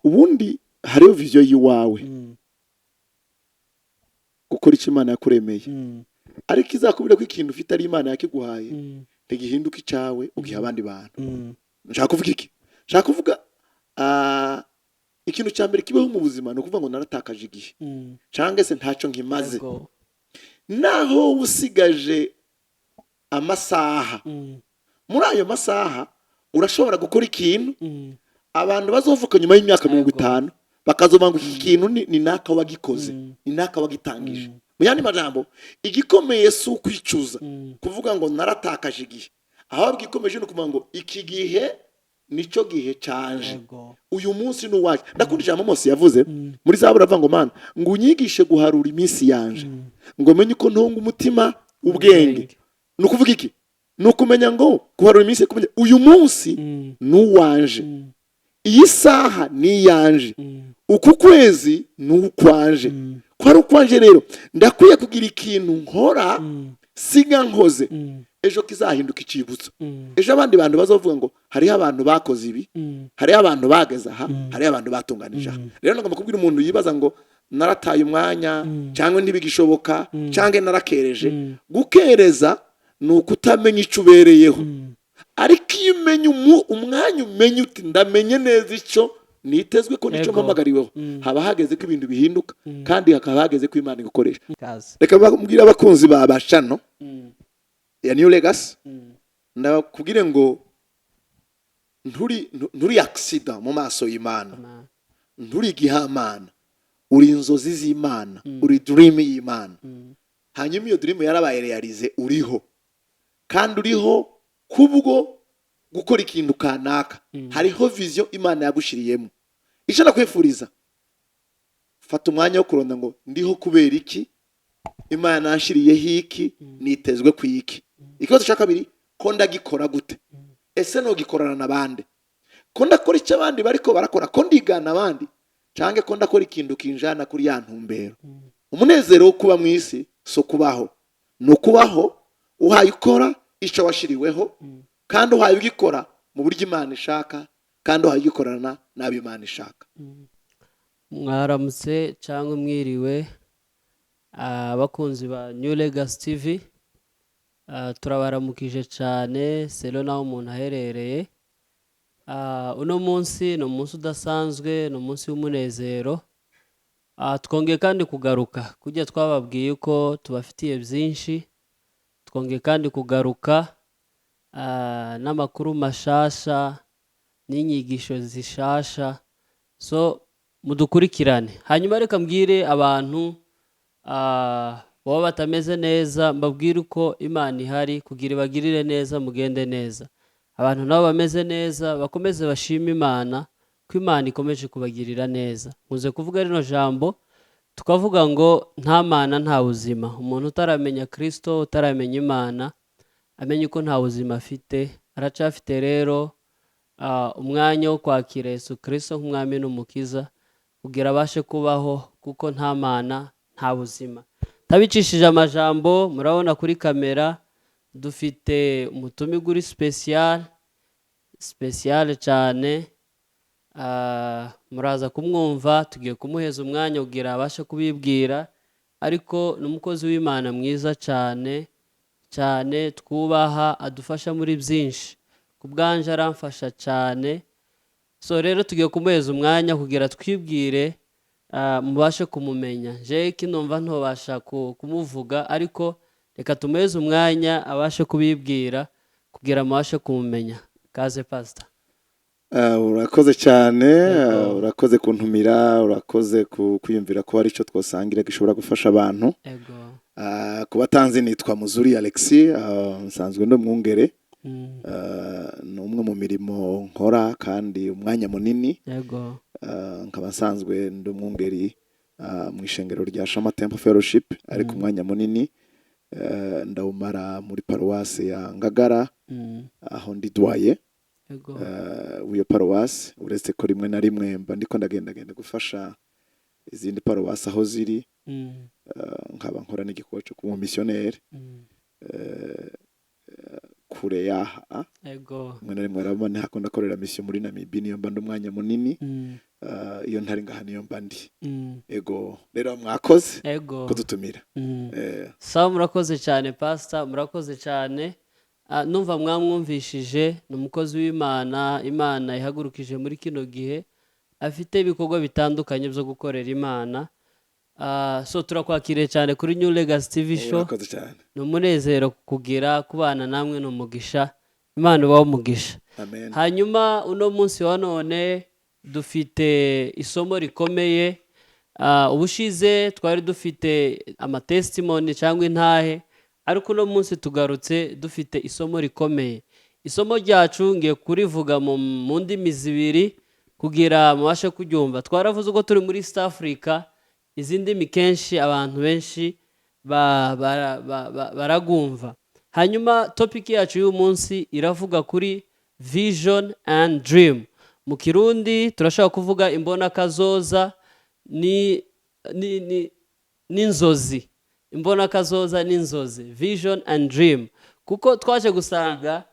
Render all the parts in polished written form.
ubundi hariyo vision yiwawe gukora icyo Imana yakuremeye ariko izakubwira ko ikintu ufite ari Imana yakiguhaye ntigihinduka icyawe ugiha abandi bantu. Nshaka kuvuga iki? Nshaka kuvuga ikintu cya mbere kibaho mu buzima ni ukuvuga ngo naratakaje igihe cyangwa se ntacyo nkimaze. Naho usigaje amasaha, muri ayo masaha urashobora gukora ikintu abantu bazovuka nyuma y'imyaka 50 bakazoma ngo iki kintu ni naka wagikoze, ni naka wagitangije. Mu yandi majambo igikomeye si ukwicuza kuvuga ngo naratakaje igihe, ahubwo igikomeje no kuvuga ngo iki gihe nico gihe canje, uyu munsi n'uwaje. Ndakunda ijambo Mose yavuze muri Zaburi avuga ngo Mana ngo unyigishe guharura iminsi yanje, ngo menye uko ntonga umutima ubwenge. Nukuvuga iki? Nukumenya ngo guharura iminsi, kumenya uyu munsi n'uwanje, iyi saha ni yanje, uku kwezi n'ukwanje. Kwari ukwanje rero ndakwiye kugira ikintu nkora siga nkoze ejo kizahinduka icibutso. Ejo abandi bantu bazovuga ngo hariho abantu bakoze ibi, hariho abantu bageze aha, hariho abantu batunganije aha. Rero ngomba kubwira umuntu yibaza ngo narataye umwanya cyangwa ntibigishoboka cyangwa narakereje. Gukereza ni ukutamenya icyo ubereyeho, ariko iyo umenya umwanya, umenya uti ndamenye neza icyo nitezwe ko nicyo mpamagariweho, haba hageze ko ibintu bihinduka kandi hakaba hageze ko Imana igukoresha. Reka mbwira abakunzi ba Bashano ya New Legacy, ndakubwire ngo nturi accident mu maso y'Imana, nturi igihamana, uri inzozi z'Imana, uri dream y'Imana. Hanyuma iyo dream yarabaye realize, uriho kandi uriho kubwo gukora ikintu kanaka. Hariho vision Imana yagushiriyemo. Icyo nakwifuriza, fata umwanya wo kuronda ngo ndiho kubera iki, Imana yanshiriyeho iki, nitezwe ku iki. Ikibazo cya kabiri, ko ndagikora gute? Ese no gikorana nabande? Ko ndakora icyo abandi bariko barakora, ko ndigana abandi canke ko ndakora ikintu kinjana kuri ya ntumbero. Umunezero wo kuba mu isi so kubaho, no kubaho uhaye ukora icyo washiriweho kandi uhaye ugikora mu buryo Imana ishaka kandi uhaye ugikorana n'abo Imana ishaka. Mwaramutse cyangwa mwiriwe abakunzi ba New Legacy TV, turabaramukije cyane selo naho umuntu aherereye. Uno munsi ni umunsi udasanzwe, ni umunsi w'umunezero. Twongeye kandi kugaruka kujya twababwiye ko tubafitiye byinshi. Twongeye kandi kugaruka n'amakuru mashasha n'inyigisho zishasha, so mudukurikirane. Hanyuma reka mbwire abantu baba batameze neza, mbabwire uko Imana ihari kugira ibagirire neza, mugende neza. Abantu nabo bameze neza bakomeze bashima Imana ko Imana ikomeje kubagirira neza. Muze kuvuga rino jambo tukavuga ngo nta Mana nta buzima. Umuntu utaramenya Kristo, utaramenya Imana, amenye ko nta buzima afite. Aracafite rero umwanya wo kwakira Yesu Kristo nk'umwami n'umukiza kugira abashe kubaho, kuko nta Mana nta buzima. Tabicishije amajambo, murabona kuri kamera dufite umutumirwa uri special cyane. Muraza kumwumva, tugiye kumuheza umwanya kugira abashe kubibwira, ariko n'umukozi w'Imana mwiza cyane cyane twubaha, adufasha muri byinshi. Kubwanje aramfasha cyane, so rero tugiye kumuheza umwanya kugira twibwire, mubashe kumumenya. Je kinumva ntobasha kumuvuga, ariko reka tumuheze umwanya abashe kubibwira kugira mubashe kumumenya. Kaze pastor. Urakoze cyane, urakoze kuntumira, urakoze kwiyumvira ko ari cyo twosangira gishobora gufasha abantu. Kubatanzi nitwa Muzuri Alexis, nsanzwe ndo mwungere. Ni umwe mu mirimo nkora kandi umwanya munini. Nkaba nsanzwe ndo mwungeri mu ishengero rya Shama Temple Fellowship, ariko umwanya munini ndawumara muri paruwasi ya Ngagara, aho ndi dwaye w'iyo paruwasi. Uretse ko rimwe na rimwe mba ndiko ndagenda gufasha izindi paruwasi aho ziri, nkaba nkora n'igikorwa cyo kuba missionnaire kure yaha. Rimwe na rimwe arabona hakunda korera mission muri Namibia, niyo mba ndo umwanya munini iyo ntari ngaha niyo mba ndi. Ego rero mwakoze kudutumira. Sawa, murakoze cyane pastor, murakoze cyane. Numva mwamwumvishije, ni umukozi w'Imana, Imana ihagurukije muri kino gihe, afite ibikorwa bitandukanye byo gukorera Imana. So turakwakiriye cyane kuri New Legacy TV show. Ni umunezero kugira kubana namwe, ni umugisha. Imana ibahe umugisha. Amen. Hanyuma uno munsi wa none dufite isomo rikomeye. Ubushize twari dufite amatestimony cyangwa intahe, ariko uno munsi tugarutse dufite isomo rikomeye. Isomo ryacu ngiye kurivuga mu ndimi zibiri kugira mubashe kuryumva. Twaravuze ko turi muri East Africa, izi ndimi kenshi abantu benshi baragumva. Hanyuma topic yacu y'uyu munsi iravuga kuri vision and dream. Mu Kirundi turashaka kuvuga imbona kazoza n'inzozi. Imbona kazoza n'inzozi, vision and dream. Kuko twaje gusanga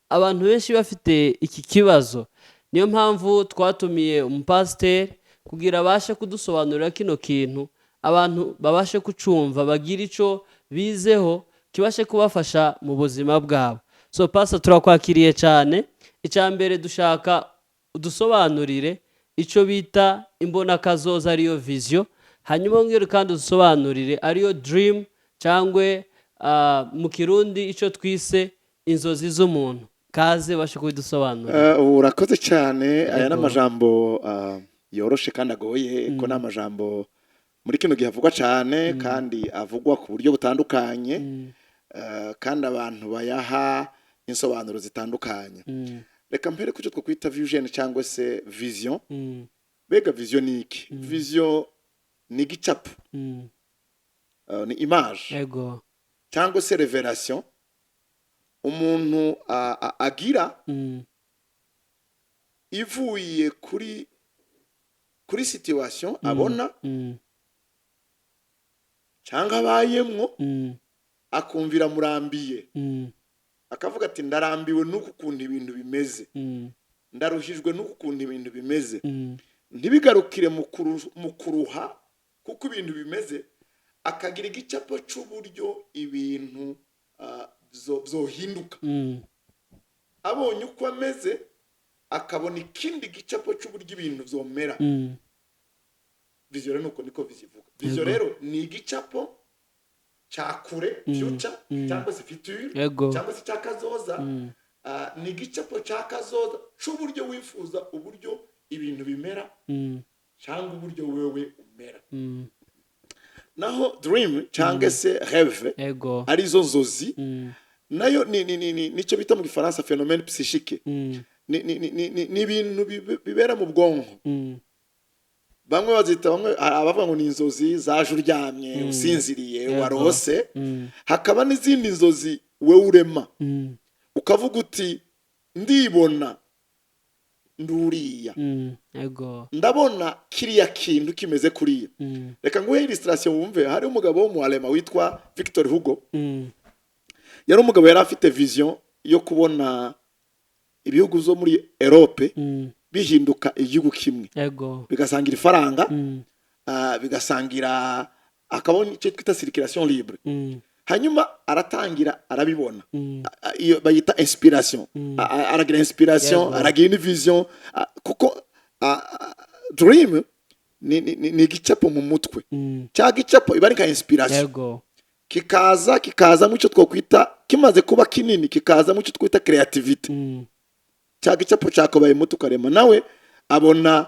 abantu benshi bafite iki kibazo. Niyo mpamvu twatumiye umupasiteri kugira abashe kudusobanurira kino kintu, abantu babashe kucumva, bagira ico bizeho kibashe kubafasha mu buzima bwabo. So pastor, turakwakiriye cyane. Icyambere dushaka udusobanurire ico bita imbona kazoza ariyo vision, hanyuma ngiro kandi udusobanurire ariyo dream cyangwe mu Kirundi ico twise inzozi z'umuntu. Kaze bashe kubidusobanurira. Urakoze cyane. Aya n'amajambo yoroshe kandi agoye, ko n'amajambo muri kino gihe avugwa cyane kandi avugwa ku buryo butandukanye, kandi abantu bayaha insobanuro zitandukanye. Reka mpere kucyo twokwita vision cyangwa se vision. Bega vision ni iki? Vision ni gicapo, ni image, cyangwa se revelation umuntu agira ivuye kuri situation abona cyangwa abayemwo, akumvira murambiye, akavuga ati ndarambiwe n'uku kuntu ibintu bimeze, ndaruhijwe n'uku kuntu ibintu bimeze. Ntibigarukire mu kuruha kuko ibintu bimeze, akagira igicapo cy'uburyo ibintu zohinduka. Abonye uko ameze akabona ikindi gicapo cy'uburyo ibintu zomera. Vision rero nuko niko bizivuga. Vision rero ni igicapo cyakure, future cyangwa se future cyangwa se cyakazoza. Ni igicapo cyakazoza cy'uburyo wifuza uburyo ibintu bimera cyangwa uburyo wewe umera. Naho dream cyangwa se rêve arizo nzozi, nayo nicyo bita mu Gifaransa phénomène psychique. Ni ibintu bibera mu bwonko. Bamwe bazita, bamwe abavuga ngo ni inzozi zaje uryamye usinziriye warose. Hakaba n'izindi nzozi wewe urema, ukavuga uti ndibona nduriya, ndabona kiriya kintu kimeze kuriya. Reka nguhe illustration wumve. Hari umugabo w'umualema witwa Victor Hugo. Yari umugabo yari afite vision yo kubona ibihugu zo muri Europe bihinduka igihugu kimwe, bigasangira ifaranga, bigasangira, akabona icyo twita circulation libre. Hanyuma aratangira arabibona, iyo bayita inspiration. Aragira inspiration, aragira vision, kuko dream ni gicapo mu mutwe. Cya gicapo iba ari nka inspiration, kikaza mu cyo twokwita, kimaze kuba kinini kikaza mu cyo twita creativity. Cya gicapo cyakobaye mutu karema, nawe abona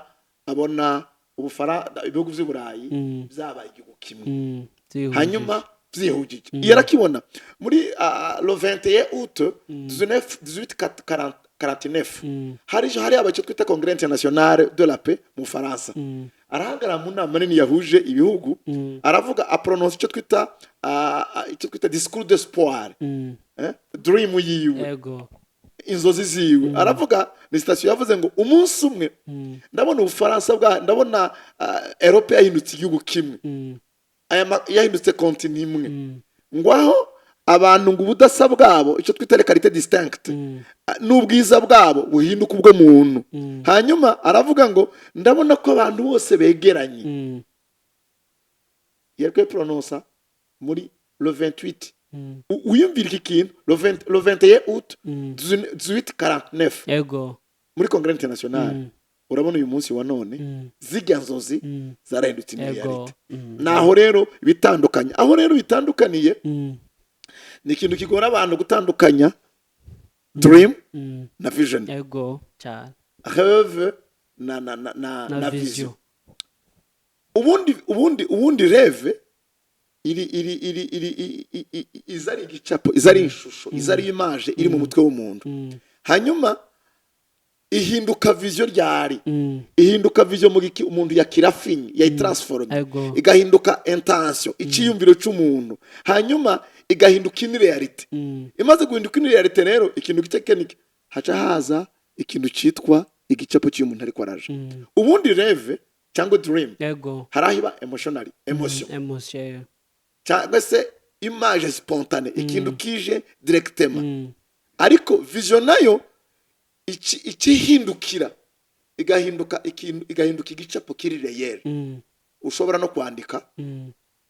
ibihugu by'Uburayi byabaye igihugu kimwe, hanyuma byihugije. Yarakibona muri le 21 août 1849 hari abacyo twita Congrès international de la paix mu Faransa. Arahagara mu nama nini yahuje ibihugu, aravuga aprononce icyo twita discours d'espoir, dream yiwe, inzozi ziwe. Aravuga ni station yavuze ngo umunsi umwe ndabona Ubufaransa ndabona Europe yahindutse igihugu kimwe, yahindutse continent imwe. Ngwaho abantu ngo ubudasa bwabo icyo twita karite distinct n'ubwiza bwabo buhinduka ubwo muntu. Hanyuma aravuga ngo ndabona ko abantu bose begeranye. Yerwe prononce muri le 28 uyumvira iki kintu le 21 août 1849 yego muri Congrès International. Urabona uyu munsi wa none zijya nzozi zarahindutse reality. Naho rero bitandukanye, aho rero bitandukaniye ni ikintu kigora abantu gutandukanya dream na vision. Yego cyane. Rêve na vision. Ubundi rêve izari igicapo, izari ishusho, izari image iri mu mutwe w'umuntu. Hanyuma ihinduka vision ryari, ihinduka vision mu giki umuntu yakirafinye yayitransforme, igahinduka intention, iciyumviro cy'umuntu. Hanyuma igahinduka in reality. Imaze guhinduka in reality rero ikintu gitekenike haca haza ikintu cyitwa igicapo cy'umuntu ariko araje. Ubundi rêve cyangwa dream harahiba emotionally, emotion cyangwa se image spontanée, ikintu kije directement. Ariko vision nayo ikihindukira igahinduka igicapo kiri real, ushobora no kwandika.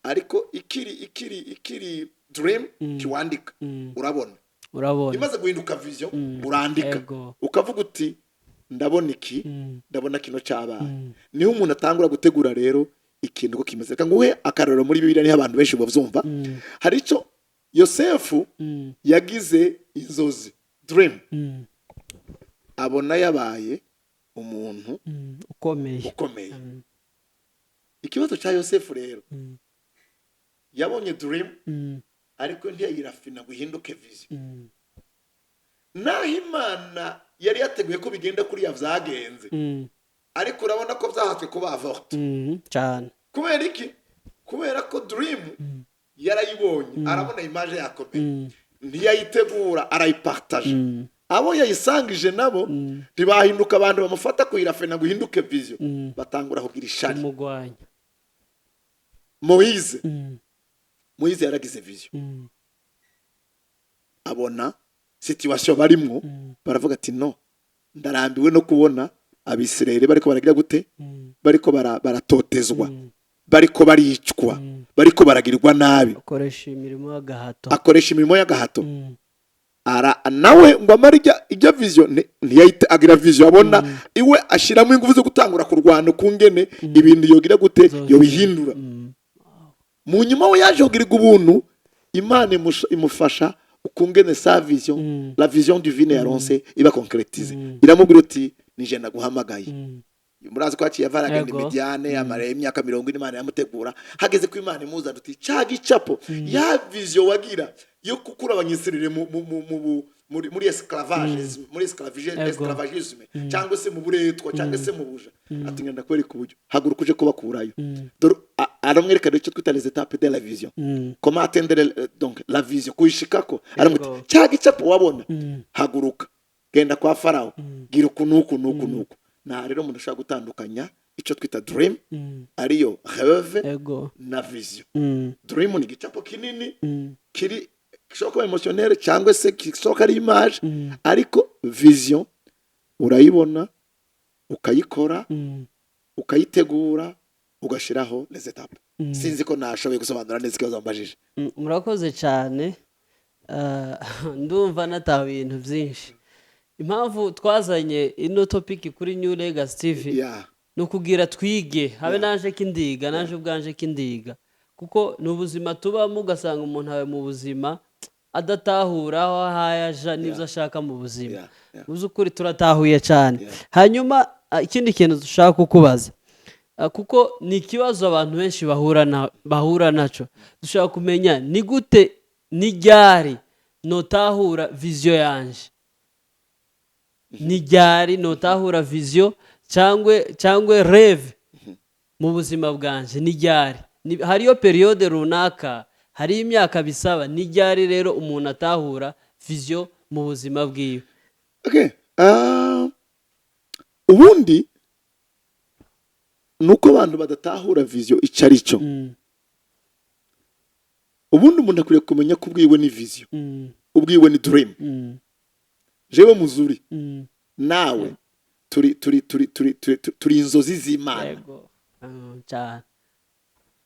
Ariko ikiri dream kiwandika, urabona imaze guhinduka vision urandika ukavuga uti ndabona iki, ndabona kino cy'abana. Niho umuntu atangura gutegura rero ikintu ko kimeze. Reka nguhe akarero muri Bibiliya niho abantu benshi bavyumva. Hari icyo Yosefu yagize inzozi, dream, abona yabaye umuntu ukomeye. Ikibazo cya Yosefu rero yabonye dream ariko ntiyayirafina guhinduke vision. Naho Imana yari yateguye ko bigenda kuri yavyagenze, ariko urabona ko byahatswe kuba avorte cyane. Kubera iki? Kubera ko dream yarayibonye, arabona image yakomeye, ntiyayitegura, arayipartage. Abo yayisangije nabo ntibahinduka abantu bamufata kuyirafina guhinduke vision, batangura kugira ishari umugwanya. Moise yaragize vision, abona situation barimwo, baravuga ati no, ndarambiwe no kubona Abisirayeli bariko baragira gute, bariko baratotezwa, bariko baricwa, bariko baragirwa nabi. Akoresha imirimo y'agahato. Nawe ngo amarya ijya vision ntiyahita agira vision, abona iwe ashiramo ingufu zo gutangura kurwana kungene ibintu yogira gute yobihindura. Mu nyuma we yaje kugirirwa ubuntu, Imana imufasha ukungene sa vision, la vision divine yaronse iba concretize. Iramubwira uti nije naguhamagaye. Murazi ko aciye avaragenda Midiane amara imyaka 40 Imana yamutegura. Hageze ko Imana imuza duti cya gicapo ya vision wagira yo kukura abanyisirire muri esclavagisme cyangwa se mu buretwa cyangwa se mu buja. Ati ngenda kwereka uburyo haguruka uje kubakurayo. Aramwereka icyo twita les étapes de la vision, comment atteindre donc la vision kuyishikako. Aramuti cya gicapo wabona, haguruka genda kwa Farao, gira uku. Na rero umuntu ashaka gutandukanya icyo twita dream ariyo rêve na vision. Dream ni gicapo kinini kiri kishoka emotionnel cyangwa se kishoka ari image, ariko vision urayibona, ukayikora, ukayitegura, ugashiraho les étapes. Sinzi ko nashoboye gusobanura neza ikibazo mbajije. Murakoze cyane. Ndumva natawe ibintu byinshi. Impamvu twazanye ino topic kuri New Legacy TV no kugira twige, habe naje kindiga, naje ubwanje kindiga, kuko n'ubuzima tubamo ugasanga umuntu awe mu buzima adatahura aho hayaja n'ibyo ashaka mu buzima. Uzi ukuri turatahuye cyane. Hanyuma ikindi kintu dushaka kukubaza, kuko ni ikibazo abantu benshi bahura naco, dushaka kumenya ni gute nijyari notahura vision yanje, nijyari notahura vision cyangwe rêve mu buzima bwanje, nijyari hariyo periode runaka, hari imyaka bisaba, nijyari rero umuntu atahura vision mu buzima bwiwe. Okay, ubundi nuko abantu badatahura vision icari cyo. ubundi umuntu akwiriye kumenya ko ubwiwe ni vision, ubwiwe ni dream. Jewe Muzuri, nawe turi inzozi z'Imana.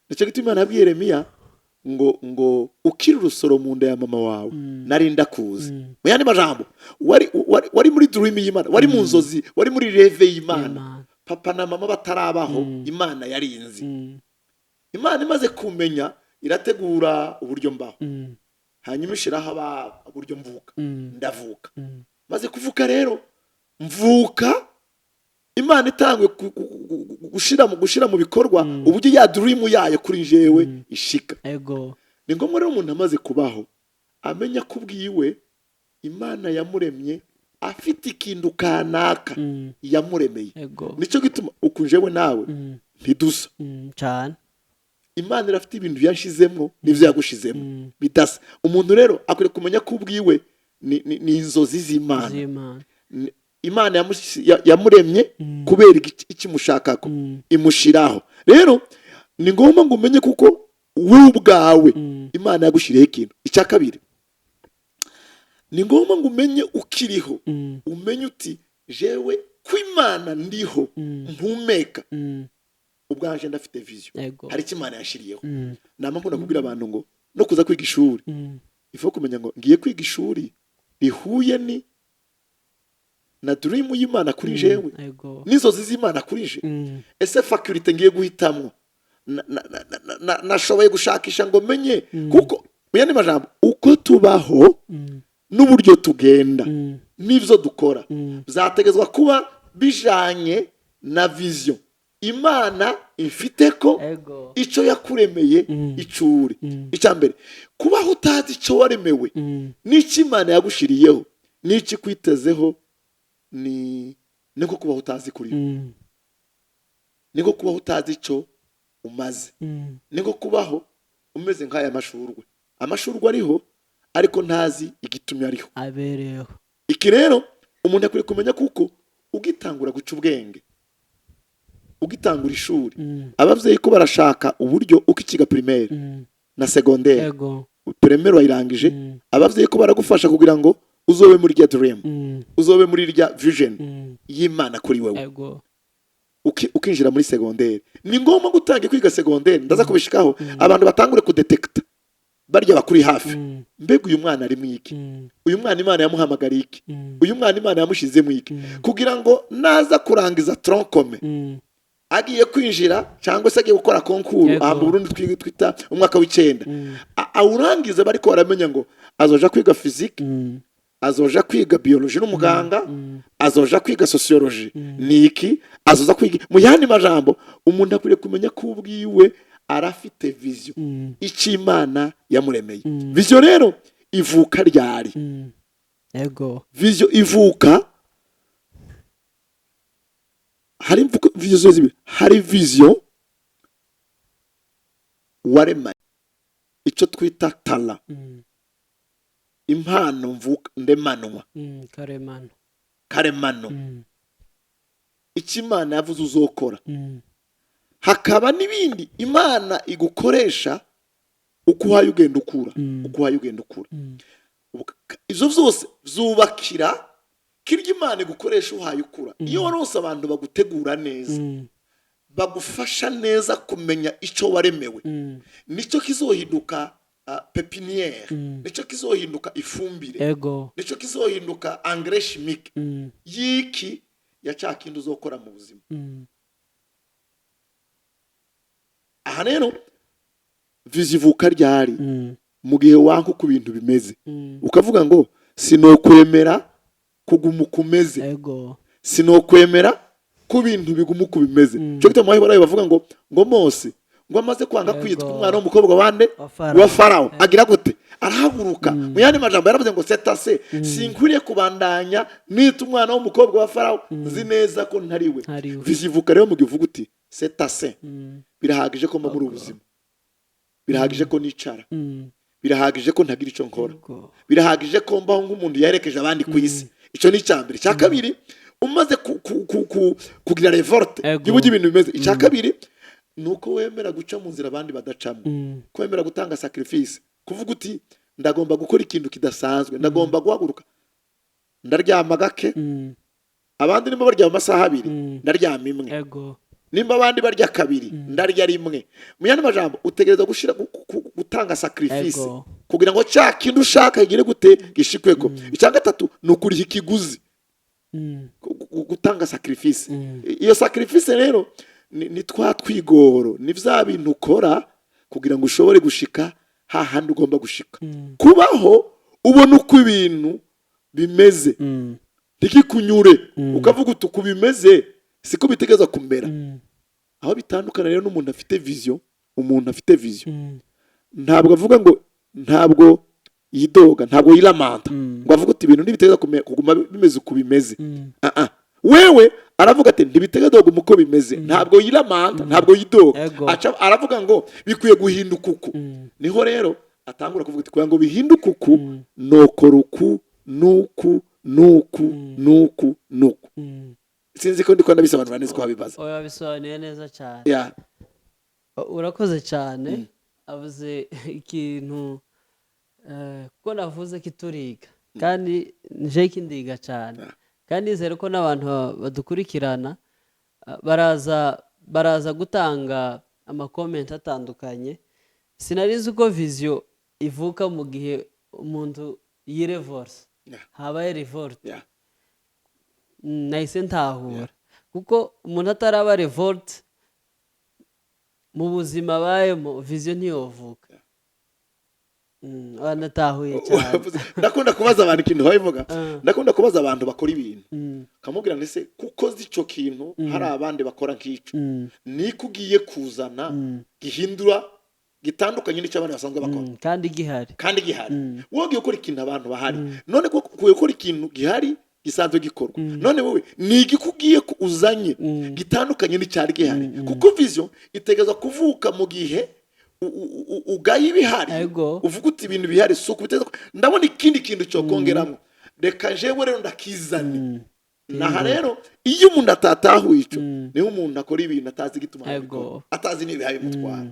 Nicyo gituma Imana yabwiye Yeremiya ngo ukiri urusoro mu nda ya mama wawe nari ndakuzi. Mu yandi majambo, wari muri dream y'Imana, wari mu nzozi, wari muri reve y'Imana. Papa na mama batarabaho, Imana yari inzi. Imana imaze kumenya, irategura uburyo mbaho, hanyuma ishiraho uburyo mvuka, ndavuka. Maze kuvuka rero, mvuka, Imana itangwe gushira mu bikorwa uburyo ya dream yayo kuri jewe ishika. Ni ngombwa rero umuntu amaze kubaho amenya ko ubwiwe Imana yamuremye afite ikintu kanaka yamuremeye. Nicyo gituma ukunjewe nawe ntidusa cyane. Imana irafite ibintu yashizemo n'ivyo yagushizemo bidasa. Umuntu rero akwiriye kumenya ko ubwiwe ni inzozi z'Imana. Imana yamuremye kubera ikimushakako imushiraho. Rero ni ngombwa ngo umenye kuko wowe ubwawe Imana yagushiriye ikintu. Icya kabiri, ni ngombwa ngo umenye ukiriho, umenye uti jewe ku Imana ndiho mpumeka, ubwanje ndafite vision, hari icyo Imana yashiriyeho. Nama nkunda kubwira abantu ngo no kuza kwiga ishuri, ifo kumenya ngo ngiye kwiga ishuri rihuye ni na dream y'Imana kuri jewe, n'inzozi z'Imana kuri je. Ese faculty ngiye guhitamwo nashoboye gushakisha ngo menye, kuko muyandi majambo uko tubaho n'uburyo tugenda n'ivyo dukora byategezwa kuba bijanye na vision Imana ifite ko ico yakuremeye icuri. Icya mbere, kubaho utazi ico waremewe n'iki Imana yagushiriyeho n'iki kwitezeho, niko kubaho utazi kuri, niko kubaho utazi ico umaze, niko kubaho umeze nk'aya amashurwe ariho ariko ntazi igitumye ariho abereho. Iki rero umuntu akwiriye kumenya kuko ugitangura guca ubwenge, ugitangura ishuri, abavyeyi ko barashaka uburyo ukikiga primaire na secondaire, primaire wayirangije, abavyeyi ko baragufasha kugira ngo uzobe muri rya dream, uzobe muri rya vision y'Imana kuri wewe. Ukinjira muri secondaire, ni ngombwa gutangira kwiga secondaire. Ndaza kubishikaho abantu batangure kudetecta barya bakuri hafi, mbega uyu mwana ari mwiki, uyu mwana Imana yamuhamagariye iki, uyu mwana Imana yamushize mwiki, kugira ngo naza kurangiza tronc commun agiye kwinjira cyangwa se agiye gukora concours mu Burundi twita umwaka w'icenda, awurangiza bariko baramenya ngo azoja kwiga physique, azoja kwiga biologie n'umuganga, azoja kwiga sociologie niki, azoza kwiga. Mu yandi majambo, umuntu akwiriye kumenya ko ubwiwe arafite vision ico Imana yamuremeye. Vision rero ivuka ryari? Vision ivuka, hari vision zibiri. Hari vision warema, ico twita tala, impano mvuka ndemanwa, karemano ico Imana yavuze uzokora. Hakaba n'ibindi Imana igukoresha uko uhaye ugenda ukura, uko uhaye ugenda ukura. Ivyo vyose vyubakira kirya Imana igukoresha uhaye ukura. Iyo waronse abantu bagutegura neza, bagufasha neza kumenya ico waremewe, nico kizohinduka pepiniere, nico kizohinduka ifumbire, nico kizohinduka engrais chimique yiki ya cakindi uzokora mu buzima. Aha rero vizivuka ryari mu gihe wanku ku bintu bimeze, ukavuga ngo sinokwemera kuguma kumeze, sinokwemera ku bintu biguma uko bimeze. Cyo gituma bahora bavuga ngo Mose ngo amaze kwanga kwitwa umwana w'umukobwa wande wa Farao agira gute, arahaguruka. Mu yandi majambo yaravuze ngo setase, sinkwiriye kubandanya nita umwana w'umukobwa wa Farao, nzi neza ko ntariwe. Vizivuka rero mu givuga uti setase, birahagije ko mba muri ubuzima, birahagije ko nicara, birahagije ko ntagira ico nkora, birahagije ko mbaho nk'umuntu yarekeje abandi ku isi. Ico ni cyambere. Cya kabiri, umaze kugira revolte y'uburyo ibintu bimeze. Icya kabiri nuko wemera guca mu nzira abandi badacamo, kwemera gutanga sacrifice kuvuga uti ndagomba gukora ikintu kidasanzwe, ndagomba guhaguruka ndaryama gake, abandi nimba baryama amasaha 2 ndaryama imwe, nimba abandi barya 2 ndarya rimwe. Mu yandi majambo utegereza gushira gutanga sacrifice kugira ngo cya kintu ushaka gire gute gishikweko. Icya gatatu ni ukuriha ikiguzi, gutanga sacrifice. Iyo sacrifice rero ni twigoro, ni vya bintu ukora kugira ngo ushobore gushika hahandi ugomba gushika. Kubaho ubona uko ibintu bimeze, ntikikunyure ukavuga uti uko bimeze siko bitegeza kumera. Aho bitandukana rero n'umuntu afite vision. Umuntu afite vision ntabwo avuga ngo, ntabwo yidoga, ntabwo yiramanta ngo avuga uti ibintu ntibitegeza kuguma bimeze uko bimeze. Wewe aravuga ati ntibitegeza kuguma uko bimeze, ntabwo yiramanta, ntabwo yidoga, aravuga ngo bikwiye guhinduka uku. Niho rero atangura kuvuga ati kugira ngo bihinduke uku nokora uku nuku nuku nuku nuku. Sinzi ko ndiko ndabisobanura neza ko wabibaza. Oya, bisobanuye neza cyane. Yeah. Urakoze cyane. Avuze ikintu kuko navuze kituriga kandi nje kindiga cyane, kandi nizere ko n'abantu badukurikirana baraza gutanga amakomenti atandukanye. Sinarizi uko vision ivuka mu gihe umuntu yirevorce, habaye revolt. Nahise ntahura kuko umuntu ataraba revolt mu buzima abayemo vision ntiyovuka. Natahuye cyane. Ndakunda kubaza abantu ikintu babivuga, ndakunda kubaza abantu bakora ibintu kamubwira ndetse kuko zico kintu hari abandi bakora nk'ico, niko ugiye kuzana gihindura gitandukanye n'icyo abandi basanzwe bakora kandi gihari. Wowe ugiye gukora ikintu abantu bahari, none ko kuye gukora ikintu gihari gisanzwe gikorwa, none wowe ni igikugiye uzanye gitandukanye n'icyari gihari. Kuko vision itegeza kuvuka mu gihe ugaye ibihari, uvuga uti ibintu bihari suko biteza ndabona ikindi kintu cyo kongeramo, reka jewe rero ndakizanye. Naha rero iyo umuntu atatahuye ico niho umuntu akora ibintu atazi gituma atazi nibihaye mutwara,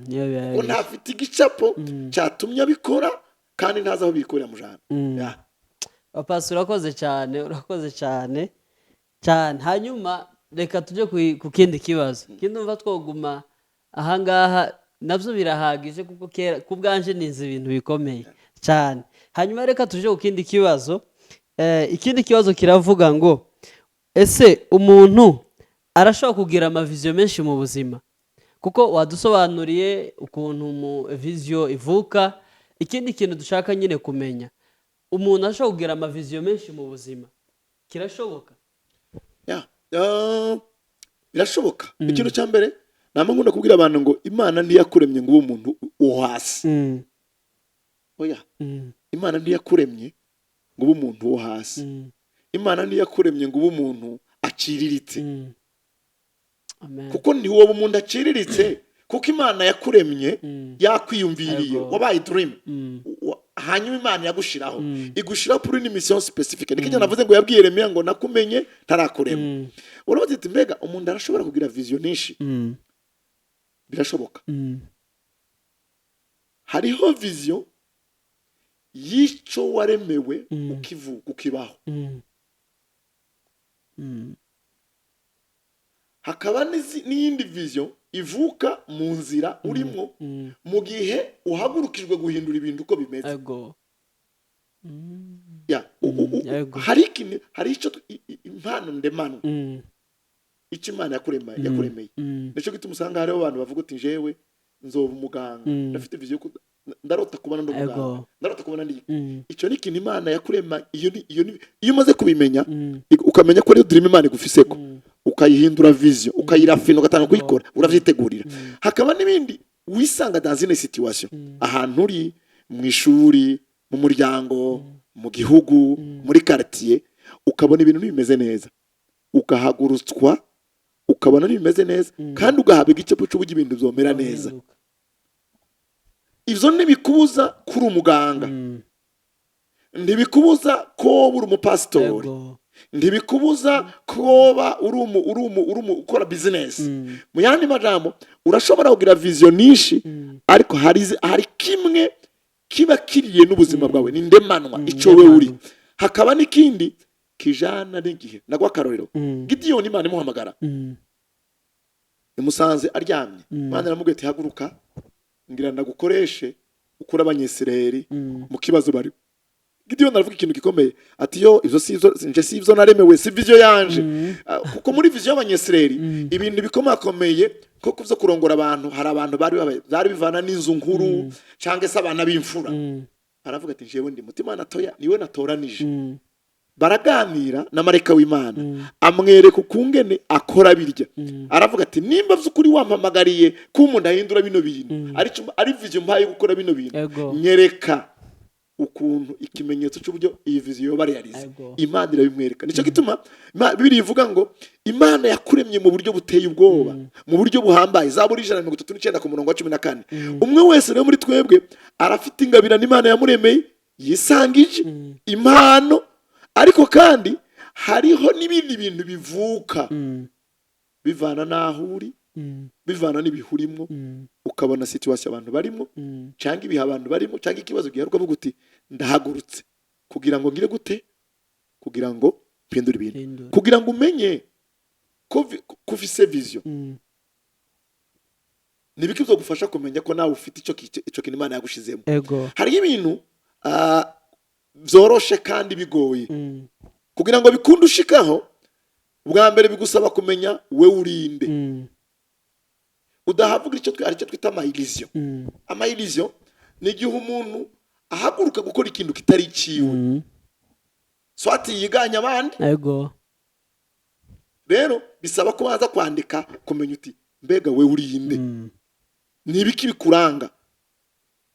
ko ntafite igicapo cyatumye abikora kandi ntazi aho bikorera mu jana. Papa, urakoze cyane. Hanyuma reka tujye ku kindi kibazo. Kindi umva twoguma ahangaha nabyo birahagije kuko kera kubwanje nize ibintu bikomeye cyane. Hanyuma reka tujye ku kindi kibazo. Ikindi kibazo kiravuga ngo ese umuntu arashobora kugira amaviziyo menshi mu buzima? Kuko wadusobanuriye ukuntu mu viziyo ivuka. Ikindi kintu dushaka nyine kumenya, umuntu ashobora kugira amaviziyo menshi mu buzima, kirashoboka? Birashoboka. Ikintu cya mbere nama nkunda kubwira abantu ngo Imana ntiyakuremye ngo ube umuntu wo hasi. Oya, Imana ntiyakuremye ngo ube umuntu wo hasi. Imana ntiyakuremye ngo ube umuntu aciriritse. Kuko ni wowe umuntu aciriritse, kuko Imana yakuremye yakwiyumviriye, wabaye dream. Hanyuma Imana yagushiraho igushiraho pour une mission spécifique. Nikijya navuze ngo yabwiye Yeremiya ngo nakumenye tarakurema. Urabaza ati mbega umuntu arashobora kugira vision nyinshi? Birashoboka. Hariho vision yico waremewe ukivuka ukibaho. Hakaba n'iyindi vision ivuka mu nzira urimo mu gihe uhagurukijwe guhindura ibintu uko bimeze. Hari icyo impano ndemano icyo Imana yakuremeye. Nicyo gituma usanga hariho abantu bavuga uti jewe nzoba umuganga, ndafite vision ndarota kubana n'umuganga, ndarota kubana ndi. Icyo ni ikintu Imana yakurema. Iyo umaze kubimenya ukamenya ko ari dream Imana igufiseko, ukayihindura vision, ukayirafina, ugatanga kuyikora, uravyitegurira. Hakaba n'ibindi wisanga dans une situation, ahantu uri mu ishuri, mu muryango, mu gihugu, muri quartier, ukabona ibintu bimeze neza, ukahagurutswa, ukabona bimeze neza, kandi ugahabwa igicapo cy'uburyo ibintu byomera neza. Ivyo ntibikubuza kuri umuganga, ntibikubuza ko uri umupasitori, ntibikubuza kuba uri ukora business. Mu yandi majambo urashobora kugira vision nyinshi, ariko hari kimwe kiba kiriye n'ubuzima bwawe ni ndemanwa ico we uri. Hakaba n'ikindi kijana n'igihe. Nagwa akarorero, Gideyoni Imana imuhamagara, imusanze aryamye, Imana iramubwira ati haguruka ngira ndagukoreshe ukura abanyisirayeli mu kibazo bari. Gideyoni aravuga ikintu gikomeye ati yo ivyo sivyo naremewe, si vision yanje. Kuko muri vision y'abanyisirayeli ibintu bikomakomeye ko kuvyo kurongora abantu, hari abantu bari bivana n'inzu nkuru canke se abana b'imfura. Aravuga ati jewe ndi mutima natoya niwe natoranije. Baraganira na marayika w'Imana amwereka ukungene akora birya. Aravuga ati nimba vy'ukuri wampamagariye kumunda hindura bino bintu ari vision mpaye gukora bino bintu, nyereka ukuntu ikimenyetso cy'uburyo iyi vision yoba realize. Imana irabimwereka. Nico gituma Bibiliya ivuga ngo Imana yakuremye mu buryo buteye ubwoba, mu buryo buhambaye. Zaburi 139 ku murongo wa 14. Umwe wese rero muri twebwe arafite ingabira n'Imana yamuremeye yisangije impano, ariko kandi hariho n'ibindi bintu bivuka bivana naho uri, bivana n'ibihurimwo, ukabona situation abantu barimo cyangwa ibihe abantu barimo cyangwa ikibazo giheruka vuga uti ndahagurutse kugira ngo ngire gute, kugira ngo mpindure ibintu, kugira ngo umenye ko ufise vision. Nibiki bizogufasha kumenya ko nawe ufite ico kintu Imana yagushizemo. Hari ibintu vyoroshe kandi bigoye. Kugira ngo bikunde ushikaho, ubwa mbere bigusaba kumenya we urinde. Udahavuga icyo twita amaillusion. Amaillusion ni igihe umuntu ahaguruka gukora ikintu kitari ciwe, swati yiganya abandi. Rero bisaba ko baza kwandika kumenya uti mbega we urinde, nibiki bikuranga,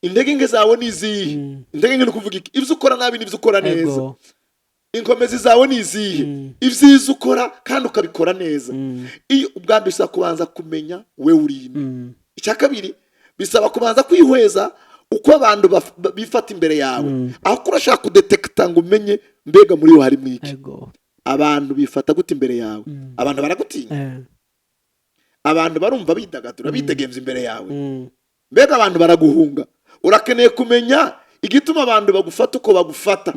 intege nke zawe nizihe. Intege nke nukuvuga iki? Ivyo ukora nabi n'ivyo ukora neza. Inkomezi zawe nizihe? Ivyiza ukora kandi ukabikora neza. Iyo ubwa mbere bisaba kubanza kumenya we urinde. Icya kabiri bisaba kubanza kwihweza uko abantu bifata imbere yawe, aho kurashaka kudetekta ngo umenye mbega muri yo harimo iki. Abantu bifata gute imbere yawe? Abantu baragutinya, abantu barumva bidagadura bitegemza imbere yawe, mbega abantu baraguhunga. Urakeneye kumenya igituma abantu bagufata uko bagufata.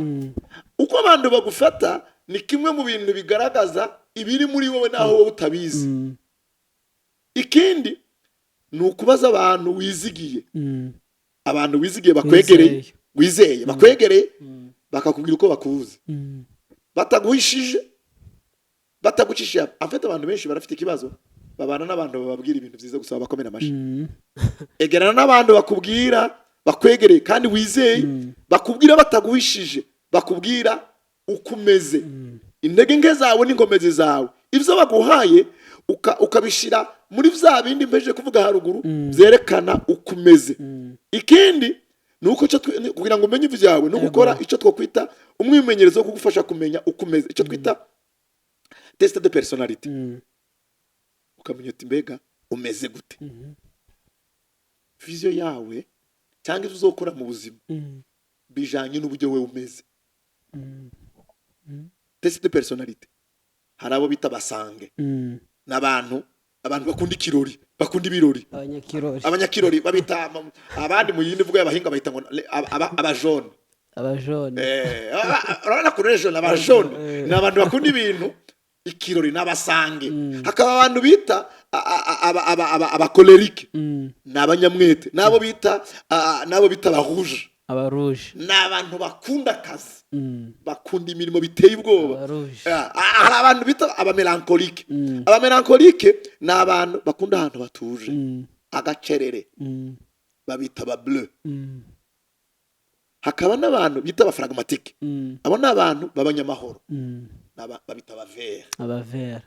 Uko abantu bagufata ni kimwe mu bintu bigaragaza ibiri muri wowe naho wowe utabizi. Ikindi ni ukubaza abantu wizigiye, abantu wizigiye bakwegereye, wizeye bakwegereye, bakakubwira uko bakuzi, bataguhishije, batagucishije. Afite abantu benshi barafite ikibazo, babana n'abantu bababwira ibintu byiza gusaba bakomera amashi. Egerana n'abantu bakubwira bakwegereye kandi wizeye, bakubwira bataguhishije, bakubwira ukumeze, intege nke zawe n'ingomezi zawe. Ivyo baguhaye ukabishira muri vya bindi mpeje kuvuga haruguru byerekana ukumeze. Ikindi nuko kugira ngo umenye ivyawe no gukora ico twokwita umwimenyerezo wo kugufasha kumenya ukumeze, ico twita test de personality. Ukamenya uti mbega umeze gute, vision yawe cyangwa ivyo uzokora mu buzima bijanye n'uburyo we umeze. Test de personality. Hari abo bita basange, n'abantu bakunda ikirori, bakunda ibirori, abanyakirori babita abandi mu yindi vuga y'abahinga bayita ngo abajone. Urabona ko region abajone ni abantu bakunda ibintu ikirori n'abasange. Hakaba abantu bita abakolerike, n'abanyamwete, nabo bita abarouge, n'abantu bakunda akazi, bakunda imirimo biteye ubwoba. Hari abantu bita abamelankolike. Abamelankolike ni abantu bakunda ahantu batuje, agacerere, babita abableu. Hakaba n'abantu bita abafragmatike, abo ni abantu b'abanyamahoro, babita abavere.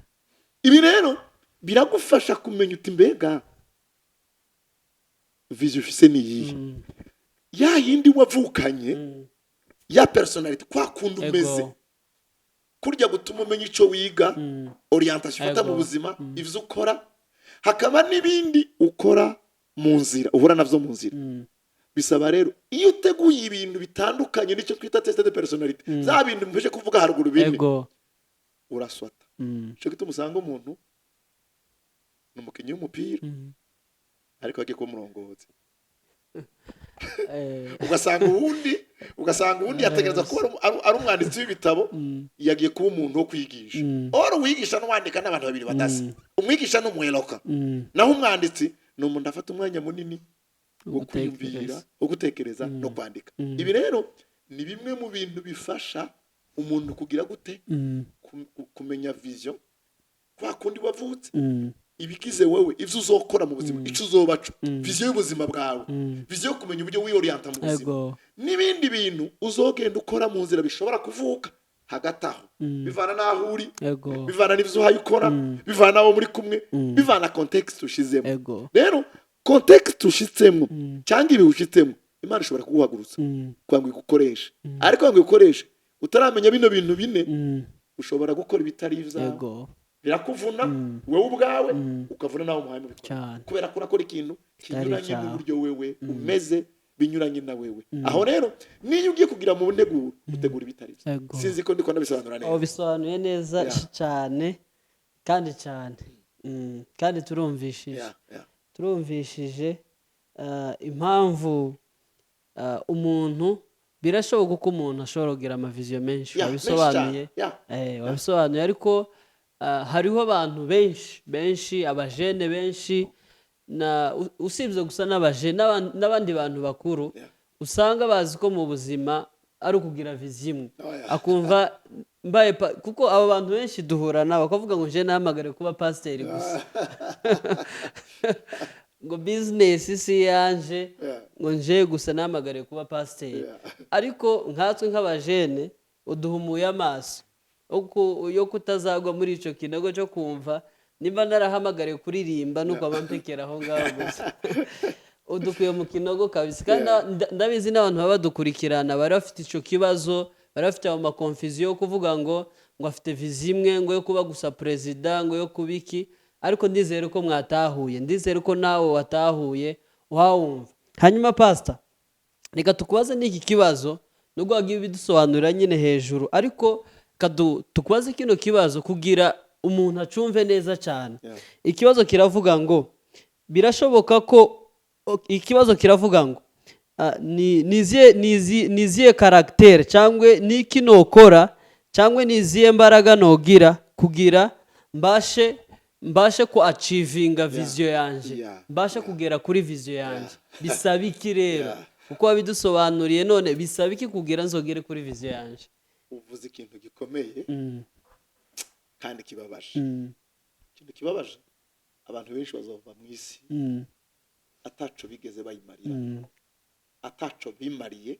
Ibi rero biragufasha kumenya uti mbega vision ufise ni yihe, ya yindi wavukanye, ya personality kwa kundi umeze, kurya gutuma umenya ico wiga, orientation ufata mu buzima, ivyo ukora. Hakaba n'ibindi ukora mu nzira, uhura navyo mu nzira. Bisaba rero iyo uteguye ibintu bitandukanye n'icyo twita test de personality, za bintu mpeje kuvuga haruguru bine, uraswata. Cyo gituma usanga umuntu n'umukinyi w'umupira ariko agiye ko murongozi, ugasanga uwundi yategereza kuba ari umwanditsi w'ibitabo yagiye kuba umuntu wo kwigisha oro wigisha n'uwandika n'abantu babiri badasa umwigisha n'umweroka naho umwanditsi ni umuntu afata umwanya munini wo kwiyumvira wo gutekereza no kwandika ibi rero ni bimwe mu bintu bifasha umuntu kugira gute kumenya vision kwa kundi wavutse ibikize wewe ivyo uzokora mu buzima ico uzobaco vision y'ubuzima bwawe vision yo kumenya uburyo wiorienta mu buzima n'ibindi bintu uzogenda ukora mu nzira bishobora kuvuka hagati aho bivana n'aho uri bivana n'ivyo uhaye ukora bivana n'abo muri kumwe bivana context ushizemo rero context ushitsemo cyangwa ibi ushitsemo Imana ishobora kuguhagurutsa kwanga igukoresha ariko kwanga igukoresha utaramenya bino bintu bine ushobora gukora ibitari ivyawe birakuvuna wewe ubwawe ukavuna nawe umuhame bikora kubera ko urakora ikintu kinyuranye n'uburyo wewe umeze binyuranye na wewe aho rero niyo ugiye kugira mu nteguro utegura ibitari sinzi ko ndiko ndabisobanura neza bisobanuye neza cyane kandi kandi turumvishije impamvu umuntu birashoboka ko umuntu ashobora kugira amaviziyo menshi wabisobanuye ariko hariho abantu benshi abajene benshi usibye gusa n'abajene n'abandi bantu bakuru usanga bazi ko mu buzima ari ukugira viziyo imwe akumva mbaye kuko abo bantu benshi duhura nabo bakavuga ngo nje nahamagare kuba pasiteri gusa ngo bizinesi si yanje ngo nje gusa nahamagare kuba pasiteri ariko nkatwe nk'abajene uduhumuye amaso yo kutazagwa muri ico kinogo cyo kumva nimba narahamagariye kuririmba nuko abampekera aho ngaho gusa udukuye mu kinogo kabisa kandi ndabizi n'abantu baba badukurikirana bari bafite ico kibazo bari bafite ama confusion yo kuvuga ngo afite vision imwe ngo yo kuba gusa president ngo yo kubiki ariko ndizere ko mwatahuye ndizere ko nawe watahuye wawumva hanyuma pastor reka tukubaze n'iki kibazo nubwo wagiye bidusobanurira nyine hejuru ariko tukubaze kino kibazo kugira umuntu acumve neza cyane ikibazo kiravuga ngo birashoboka ko ikibazo kiravuga ngo niziye karaktere cyangwa niki nokora cyangwa niziye mbaraga nogira kugira mbashe ku achievinga vision yanje mbashe kugera kuri vision yanje bisaba iki rero uko wabidusobanuriye none bisaba iki kugira nzogere kuri vision yanje uvuze ikintu gikomeye kandi kibabaje ikintu kibabaje abantu benshi bazova mu isi ataco bigeze bayimarira ataco bimariye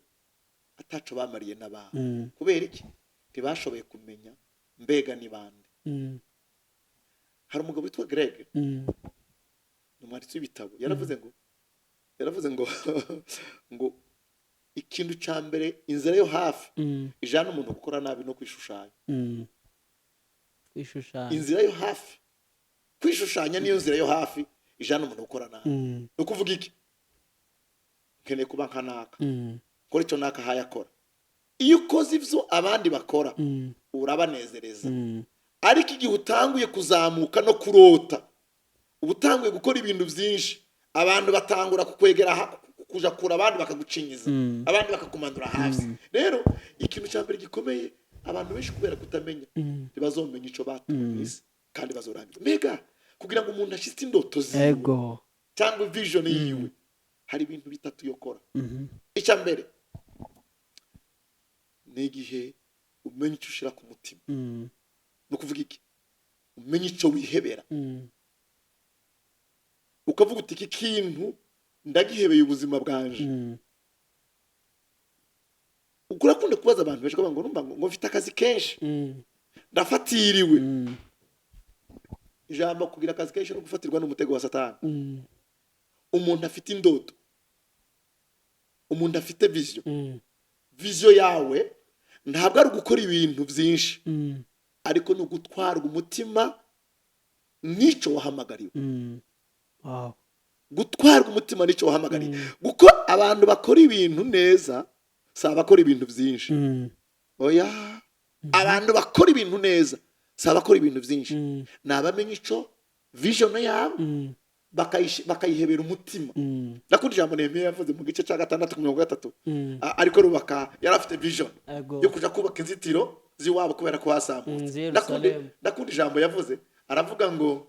ataco bamariye n'abantu kubera iki ntibashoboye kumenya mbega ni bande hari umugabo witwa Greg n'umwanditsi w'ibitabo yaravuze ngo ikintu cya mbere inzira yo hafi ijana umuntu gukora nabi no kwishushanya inzira yo hafi kwishushanya niyo nzira yo hafi ijana umuntu gukora nabi no kuvuga iki nkeneye kuba nkanaka kora icyo naka hayakora iyo ukoze ivyo abandi bakora urabanezereza ariko igihe utanguye kuzamuka no kurota ubutanguye gukora ibintu byinshi abantu batangura kukwegera kuja kura abandi bakagucinyiza abandi bakakumandura hasi rero ikintu cya mbere gikomeye abantu benshi kubera kutamenya ntibazomenya ico batumvise kandi bazorambira mega kugira ngo umuntu ashitse indoto ziwe cyangwa vision yiwe hari ibintu bitatu yokora icya mbere n'igihe umenya icyo ushira ku mutima no kuvuga iki umenya icyo wihebera ukavuga uti iki kintu ndagihebeye ubuzima bwanje ukurakunda kubaza abantu benshi ngo numva ngo mfite akazi kenshi ndafatiriwe ijambo kugira akazi kenshi no gufatirwa n'umutego wa satani umuntu afite indoto umuntu afite vision yawe ntabwo ari gukora ibintu byinshi ariko no gutwarwa umutima nico wahamagariwe gutwarwa umutima nico wahamagariwe guko abantu bakora ibintu neza saba bakora ibintu byinshi oya abantu bakora ibintu neza saba bakora ibintu byinshi nabamenye ico vision yabo bakayihebera umutima. Nakunda ijambo Nehemiya yavuze mu gice cya 6:3 ariko rubaka yari afite vision yo kuja kubaka inzitiro ziwabo kubera ko hasambutse. Nakunda ijambo yavuze aravuga ngo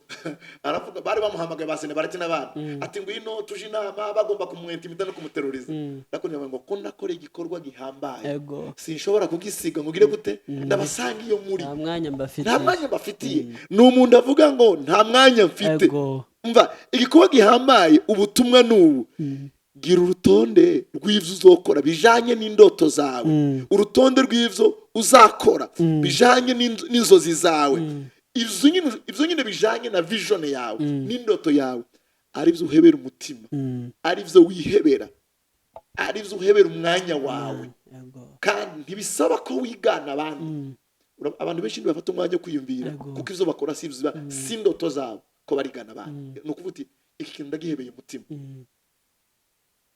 aravuga bari bamuhamagaye basene barati n'abana ati ngwino tuje inama bagomba kumwenta imida no kumuteruriza. Nakunda ngo ko nakore igikorwa gihambaye sinshobora kugisiga ngo gire gute ndabasanga iyo muri nta mwanya mbafitiye. Ni umuntu avuga ngo nta mwanya mfite. Umva igikorwa gihambaye ubutumwa n'ubu gira urutonde rw'ivyo uzokora bijanye n'indoto zawe, urutonde rw'ivyo uzakora bijanye n'inzozi zawe, ivyo nyine bijanye na vision yawe n'indoto yawe, ari byo uhebera umutima, ari byo wihebera, ari byo uhebera umwanya wawe. Kandi ntibisaba ko wigana abantu benshi bafata umwanya wo kwiyumvira kuko ivyo bakora si indoto zabo ko barigana abantu. No kuvuga iki kintu ndagihebeye umutima.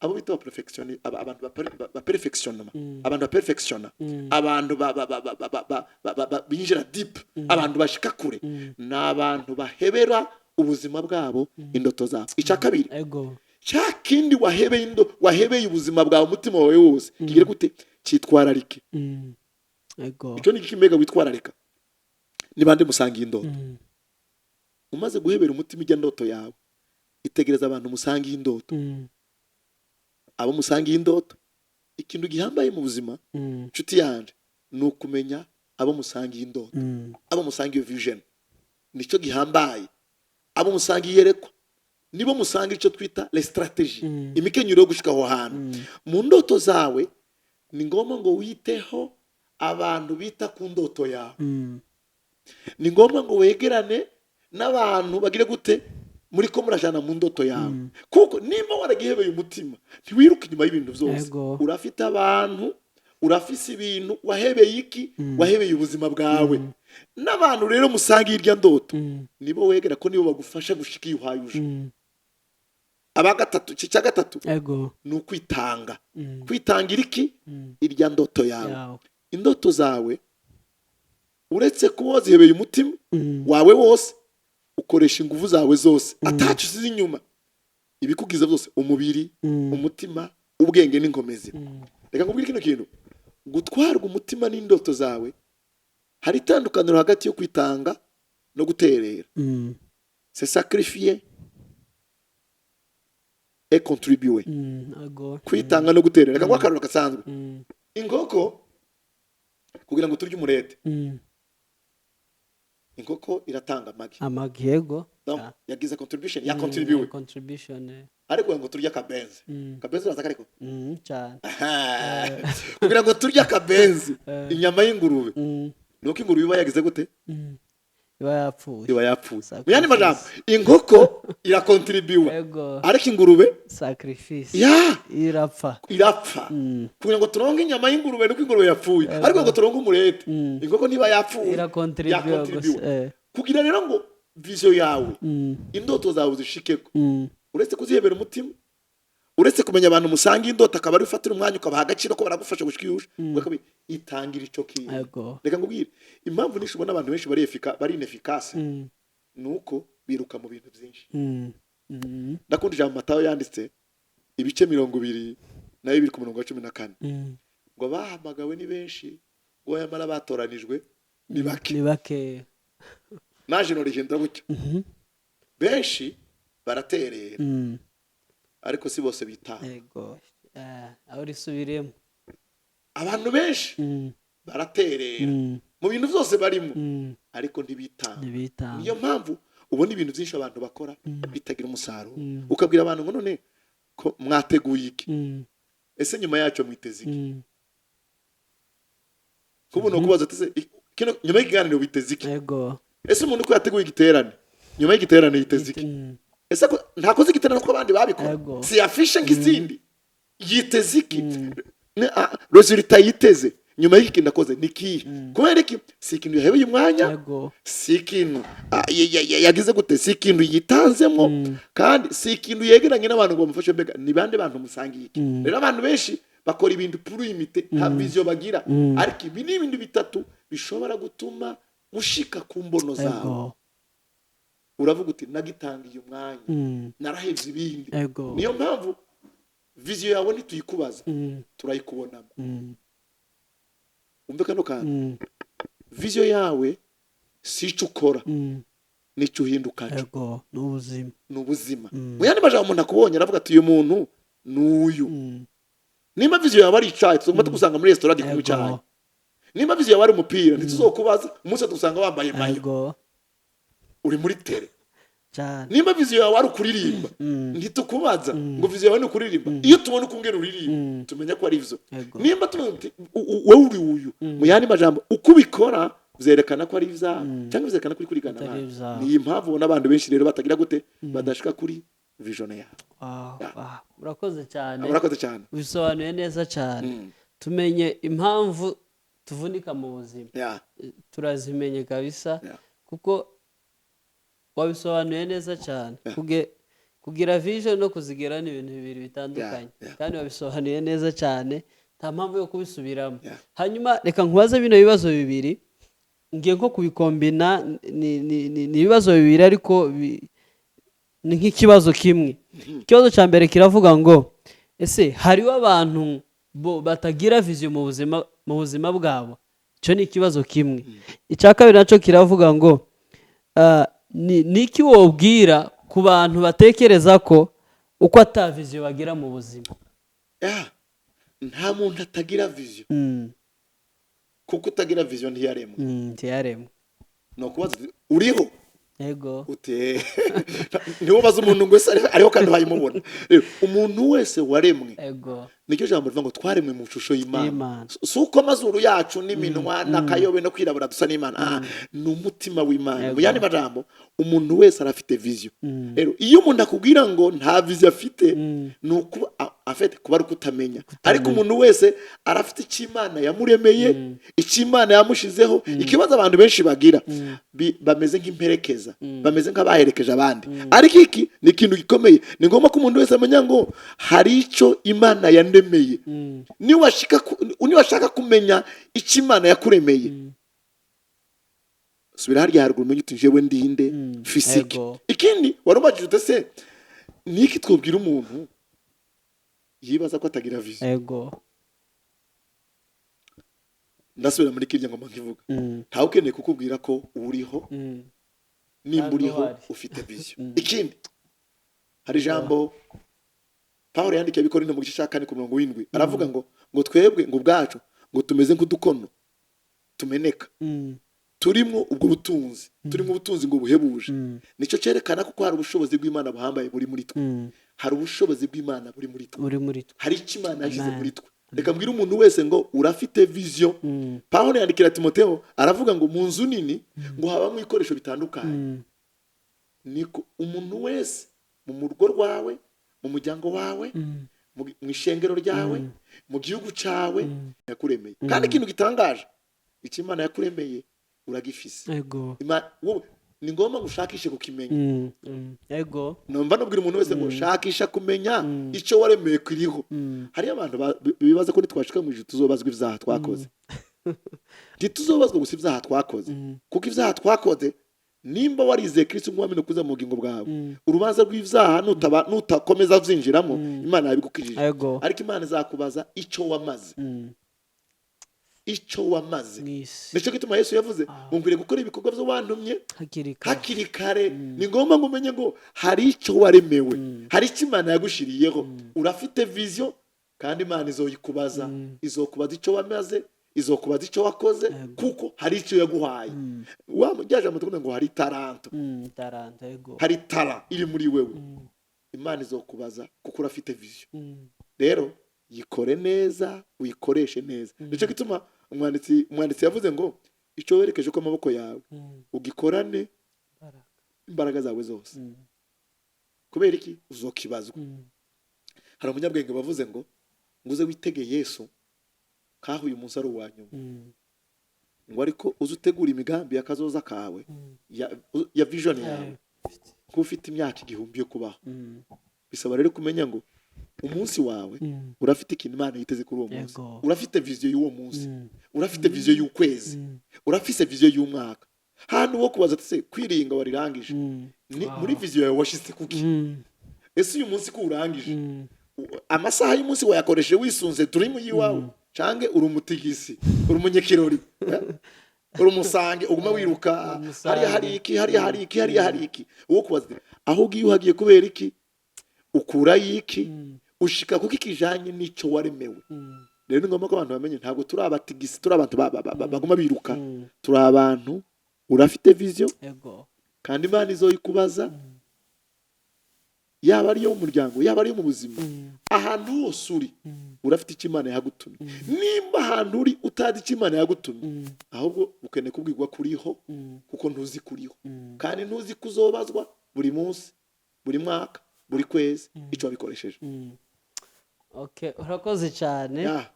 Abo bita abantu ba perfectionnema, abantu ba perfectionna, abantu binjira deep, abantu bashika kure, n'abantu bahebera ubuzima bwabo indoto zabo. Icya kabiri cya kindi wahebeye ubuzima bwawe umutima wawe wose kigire gute cyitwararike. Icyo ni ikimega witwararika. Ni bande musangiye indoto. Umaze guhebera umutima ijya ndoto yawe itegereza abantu musangiye indoto. Abo musangiye indoto ikintu gihambaye mu buzima nshuti yanje ni ukumenya abo musangiye indoto, abo musangiye vision, nicyo gihambaye. Abo musangiye yerekwa nibo musangiye icyo twita les stratégies, imikenyero yo gushika aho hantu. Mu ndoto zawe ni ngombwa ngo witeho abantu bita ku ndoto yawe. Ni ngombwa ngo wegerane n'abantu bagire gute muri ko murajana mu ndoto yawe. Kuko nimba waragihebeye umutima ntiwiruka inyuma y'ibintu byose. Urafite abantu, urafise ibintu wahebeye iki, wahebeye ubuzima bwawe. N'abantu rero musangiye irya ndoto nibo wegera ko nibo bagufasha gushika iyo uhayuje. Cya gatatu ni ukwitanga. Kwitangira iki irya ndoto yawe. Indoto zawe uretse kuba wazihebeye umutima wawe wose ukoresha ingufu zawe zose atacu usize inyuma. Ibikugiza byose umubiri, umutima, ubwenge n'inkomezi. Reka nkubwire kino kintu, gutwarwa umutima n'indoto zawe hari itandukaniro hagati yo kwitanga no guterera. C'est sacrifier et contribuer. Kwitanga no guterera. Reka ngwakarura gasanzwe. Inkoko kugira ngo turye umurete, inkoko iratanga amagi yego. Yagize contribution ya contribution ariko ngo turya kabenzi. Kabenzi uraza kariko cyane kugira ngo turya kabenzi inyama y'ingurube. Nuko ingurube iba yagize gute iba yapfuye. Yani majambo inkoko irakontribuwa ariko ingurube sacrifice irapfa. Kugira ngo turonke inyama y'ingurube nuko ingurube yapfuye ariko ngo turonke umurete inkoko niba yapfuye irakontribuwa. Kugira rero ngo vision yawe indoto zawe zishikeko uretse kuzihebera umutima, uretse kumenya abantu musangiye indoto akaba ari ufatira umwanya ukabaha agaciro ko baragufasha gushikiyusha itangira ico kintu. Reka ngubwire impamvu nishubona abantu benshi bari inefficace nuko biruka mu bintu byinshi. Ndakunda ijambo Matayo yanditse ibice 20 na 2:14 ngo bahamagawe ni benshi ngo yamara batoranijwe ni bake. Naje no rigenda gutyo benshi baraterera ariko si bose bitanga. Aho risubiremo abantu benshi baraterera mu bintu byose barimo ariko ntibitanga. Niyo mpamvu ubona ibintu byinshi abantu bakora bitagira umusaruro. Ukabwira abantu ngo none ko mwateguye iki, ese nyuma yacu mwiteze iki? Kubuno kubaza tese kino nyuma y'ikiganiro biteze iki? Ese umuntu ko yateguye igiterane nyuma y'igiterane yiteze iki? Ese ntakoze igiterane ko abandi babikora si afishe nk'izindi yiteze iki? Resultat yiteze nyuma y'iki ndakoze niki kubera iki? Si ikintu yahebeye umwanya, si ikintu yagize gute, si ikintu yitanzemo, kandi si ikintu yegeranye n'abantu ngo bamufashe. Mbega ni bande bantu musangiye iki? Rero abantu benshi bakora ibintu pour imiter nta vision bagira, ariko ibi ni ibintu bitatu bishobora gutuma mushika ku mbono zawe. uravuga uti nagitangiye umwanya narahevye ibindi. Niyo mpamvu vision yawe ntituyikubaza, turayikubonamo. Umve kano kantu, vision yawe si ico ukora, nico uhindukaco, n'ubuzima. Mu yandi majambo umuntu akubonye aravuga ati uyu muntu n'uyu. Nimba vision yawe ari icayi, tuzoguma tugusanga muri restaurant kunywa icayi. Nimba vision yawe ari umupira, ntituzokubaza umunsi tugusanga wambaye mayo uri muri tele. Nimba vision yawe ari ukuririmba, ntitukubaza ngo vision yawe ni ukuririmba. Iyo tubona uko ungena uririmba, tumenya ko ari ivyo. Nimba wowe uri uyu, mu yandi majambo uko ubikora vyerekana ko ari ivyaha cyangwa vyerekana ko uri kurigana abantu. Ni impamvu ubona abantu benshi rero batagira gute, badashika kuri vision yawe. Murakoze cyane. Murakoze cyane. Bisobanuye neza cyane. Tumenye impamvu tuvunika mu buzima. Turazimenye kabisa kuko wabisobanuye neza cyane. Kugira vision no kuzigera ni ibintu bibiri bitandukanye, kandi wabisobanuye neza cyane, nta mpamvu yo kubisubiramo. Hanyuma reka nkubaze bino bibazo bibiri, ngiye nko kubikombina. Ni ibibazo bibiri ariko ni nk'ikibazo kimwe. Ikibazo cya mbere kiravuga ngo ese hariho abantu batagira vision mu buzima bwabo? Cyo ni ikibazo kimwe. Icya kabiri naco kiravuga ngo niki wobwira ku bantu batekereza ko uko ata vision bagira mu buzima? Nta muntu atagira vision, kuko utagira vision ntiyaremwe. No kubaza uriho ute niwo baza umuntu ngo ese ariho kandi hayimubona. Umuntu wese waremwe, nicyo jambo rivuga ngo twaremwe mu shusho y'Imana. Suko amazuru yacu n'iminwa n'akayobe no kwirabura dusa n'Imana, n'umutima w'Imana. Mu yandi majambo umuntu wese arafite vision. Rero iyo umuntu akubwira ngo nta vision afite, nuko afite kuba ari kutamenya. Ariko umuntu wese arafite icyo Imana yamuremeye, icyo Imana yamushizeho. Ikibazo abantu benshi bagira, bameze nk'imperekeza, bameze nk'abaherekeje abandi. Ariko iki ni ikintu gikomeye. Ni ngombwa ko umuntu wese amenya ngo hari icyo Imana yandemeye. Niwashaka kumenya icyo Imana yakuremeye, subira harya haruguru umenye uti jewe ndinde physique. Ikindi warumajije utese niki twobwira umuntu yibaza ko atagira vision. Ndasubira muri kirya ngoma nkivuga, ntawe ukeneye kukubwira ko uriho, nimba uriho ufite vision. Ikindi hari ijambo Pawulo yandikiye Abikorintho mu gice cya 4:7 aravuga ngo twebwe ngo ubwacu ngo tumeze nk'udukono tumeneka, turimo ubwo butunzi, turimo ubutunzi ngo buhebuje. Nico cerekana ko hari ubushobozi bw'Imana buhambaye buri muri twe. Hari ubushobozi bw'Imana buri muri twe. Hari icyo Imana yashyize muri twe. Reka mbwira umuntu wese ngo urafite vision. Pawulo yandikira Timotheo aravuga ngo mu nzu nini ngo habamo ibikoresho bitandukanye. Niko umuntu wese mu rugo rwawe, mu muryango wawe, mu ishengero ryawe, mu gihugu cyawe yakuremeye. Kandi ikintu gitangaje, icyo Imana yakuremeye uragifise. Ni ngombwa gushakishe kukimenya. Nomba nubwira umuntu wese ngo shakisha kumenya icyo waremeye kiriho. Hari abantu bibaza ko nitwashika mu ijuru tuzobazwa ivyaha twakoze. Ntituzobazwa gusa ivyaha twakoze, kuko ivyaha twakoze nimba warize Kristo nk'uwamene ukuza mu bugingo bwawe, urubanza rw'ivyaha nutakomeza vyinjiramo, Imana yabigukijije. Ariko Imana izakubaza icyo wamaze. Icyo wamaze. Nico gituma Yesu yavuze mungwire gukora ibikorwa byo wantumye hakiri kare. Ni ngombwa ngo umenye ngo hari icyo waremewe, hari icyo Imana yagushiriyeho. Urafite vision kandi Imana izoyikubaza, izokubaza icyo wamaze, izokubaza icyo wakoze, kuko hari icyo yaguhaye. Wamujyaje amutukume ngo hari talent. Hari talent iri muri wewe. Imana izokubaza kuko urafite vision. Rero yikore neza, uyikoreshe neza. Nico gituma umwanditsi yavuze ngo icyo werekeje ko amaboko yawe ugikorane imbaraga zawe zose. Kubera iki uzokibazwa. Hari umunyabwenge bavuze ngo nguze witege Yesu kaho uyu munsi ari uwanyuma, ngo ariko uzutegura imigambi yakazoza kawe ya vision yawe ko ufite imyaka 1000 yo kubaho. Bisaba rero kumenya ngo umunsi wawe urafite ikintu Imana yiteze kuri uwo munsi. Urafite vision y'uwo munsi, urafite vision y'ukwezi, urafite vision y'umwaka. hano wo kubaza ati se kwiringa warirangije muri viziyo yawe washize kuki ese uyu munsi ko urangije amasaha y'umunsi wayakoresheje wisunze turimu yiwawe cange uri umutigisi uri umunyekirori uri umusange uguma wiruka hariya hari iki uwo kubaza aho ugiye uhagiye kubera iki ukura yiki ushika kuko ikijanye n'ico waremewe. Rero ngomba ko abantu bamenye ntabwo turi abatigisi turi abantu baguma biruka turi abantu urafite vision kandi Imana izoyikubaza yaba ari yo mu muryango yaba ari yo mu buzima ahantu hose uri urafite icyo Imana yagutumye. Nimba ahantu uri utazi icyo Imana yagutumye ahubwo ukeneye kubwirwa kuriho kuko ntuzi kuriho kandi ntuzi kuzobazwa buri munsi buri mwaka buri kwezi icyo wabikoresheje. Okay, urakoze cyane.